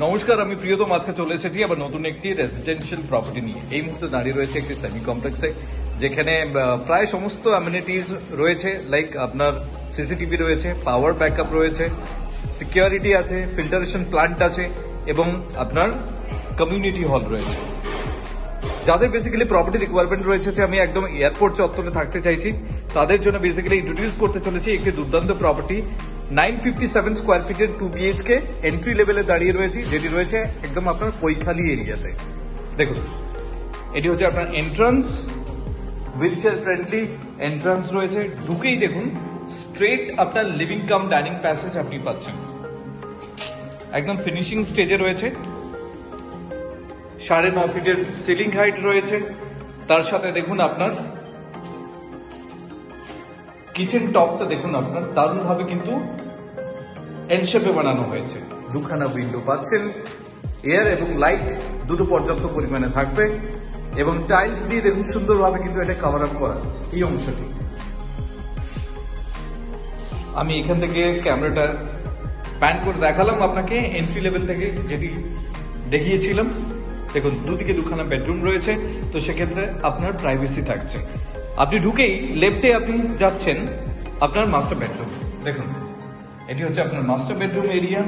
নমস্কার, আমি প্রিয়তম আজকে চলে এসেছি আবার নতুন একটি রেসিডেন্সিয়াল প্রপার্টি নিয়ে। এই মুহূর্তে দাঁড়িয়ে রয়েছে একটি সেমি কমপ্লেক্সে, যেখানে প্রায় সমস্ত অ্যামিনিটিজ রয়েছে। লাইক আপনার সিসিটিভি রয়েছে, পাওয়ার ব্যাকআপ রয়েছে, সিকিউরিটি আছে, ফিল্টারেশন প্লান্ট আছে এবং আপনার কমিউনিটি হল রয়েছে। যাদের বেসিক্যালি প্রপার্টি রিকোয়ারমেন্ট রয়েছে যে আমি একদম এয়ারপোর্ট চত্বরে থাকতে চাইছি, তাদের জন্য বেসিক্যালি ইন্ট্রোডিউস করতে চলেছি একটি দুর্দান্ত প্রপার্টি। 957 স্কোয়ার ফিটের 2 BHK এন্ট্রি লেভেলে দাঁড়িয়ে রয়েছি, যেটি রয়েছে একদম আপনার কৈখালি এরিয়াতে। দেখুন, এটি হচ্ছে আপনার এন্ট্রান্স, হুইলচেয়ার ফ্রেন্ডলি এন্ট্রান্স রয়েছে। ঢুকেই দেখুন স্ট্রেট আপনার লিভিং কাম ডাইনিং প্যাসেজ আপনি পাচ্ছেন। একদম ফিনিশিং স্টেজে রয়েছে। 9.5 ফিটের সিলিং হাইট রয়েছে। তার সাথে দেখুন আপনার কিচেন টপটা দেখুন আপনার দারুণ ভাবে কিন্তু এন শেপে বানানো হয়েছে। দুখানা উইন্ডো পাচ্ছেন, এয়ার এবং লাইট দুটো পর্যাপ্ত পরিমাণে থাকবে এবং টাইলস দিয়ে দেখুন সুন্দরভাবে কিন্তু এটা কভার আপ করা এই অংশটি। আমি এখান থেকে ক্যামেরাটা প্যান করে দেখালাম আপনাকে এন্ট্রি লেভেল থেকে যেটি দেখিয়েছিলাম। দেখুন দুদিকে দুখানা বেডরুম রয়েছে, তো সেক্ষেত্রে আপনার প্রাইভেসি থাকছে। আপনি ঢুকেই লেফটে আপনি যাচ্ছেন আপনার মাস্টার বেডরুম। দেখুন এটি হচ্ছে আপনার master bedroom area.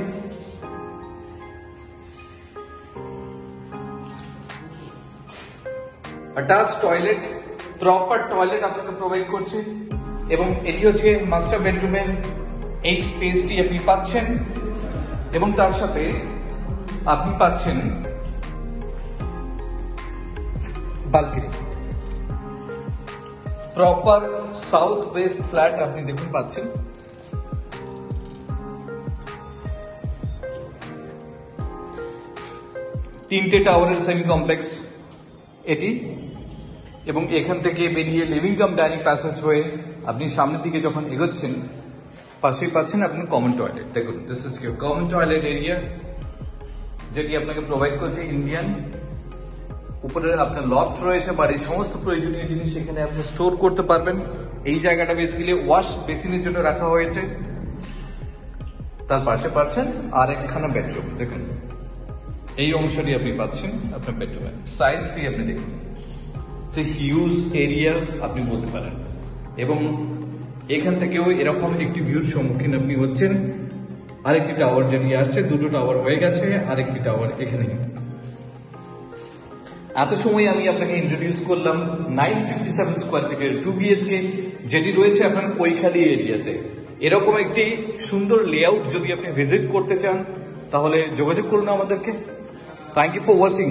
Attach toilet, proper toilet আপনাকে প্রোভাইড করছে এবং এটি হচ্ছে মাস্টার বেডরুমের এই স্পেসটি আপনি পাচ্ছেন এবং তার সাথে আপনি পাচ্ছেন balcony. Proper south West flat আপনি দেখুন পাচ্ছেন। তিনটে টাওয়ারের সেমি কমপ্লেক্স এটি এবং এখান থেকে বেরিয়ে লিভিং কাম ডাইনিং প্যাসেজ হয়ে আপনি সামনের দিকে যখন এগোচ্ছেন পাশেই পাচ্ছেন আপনার কমন টয়লেট। দেখুন this is your common toilet area, যেটি আপনাকে প্রোভাইড করছে ইন্ডিয়ান। উপরে আপনার লফট রয়েছে, বাড়ির সমস্ত প্রয়োজনীয় জিনিস এখানে আপনি স্টোর করতে পারবেন। এই জায়গাটা বেসিক্যালি ওয়াশ বেসিনের জন্য রাখা হয়েছে। তার পাশে পাচ্ছেন আর একখানা বেডরুম। দেখুন এই অংশটি আপনি পাচ্ছেন আপনার বেডরুমের সাইজটি আপনি দেখুন, যে হিউজ এরিয়া আপনি বলতে পারেন এবং এখান থেকেও এরকম একটি ভিউর সম্মুখীন আপনি হচ্ছেন। আরেকটি টাওয়ার যেটি আসছে, দুটো টাওয়ার হয়ে গেছে, আরেকটি টাওয়ার এখানে। এত সময় আমি আপনাকে ইন্ট্রোডিউস করলাম 957 স্কোয়ার ফিটের 2 BHK, যেটি রয়েছে আপনার কৈখালি এরিয়াতে। এরকম একটি সুন্দর লেআউট যদি আপনি ভিজিট করতে চান তাহলে যোগাযোগ করুন আমাদেরকে। Thank you for watching.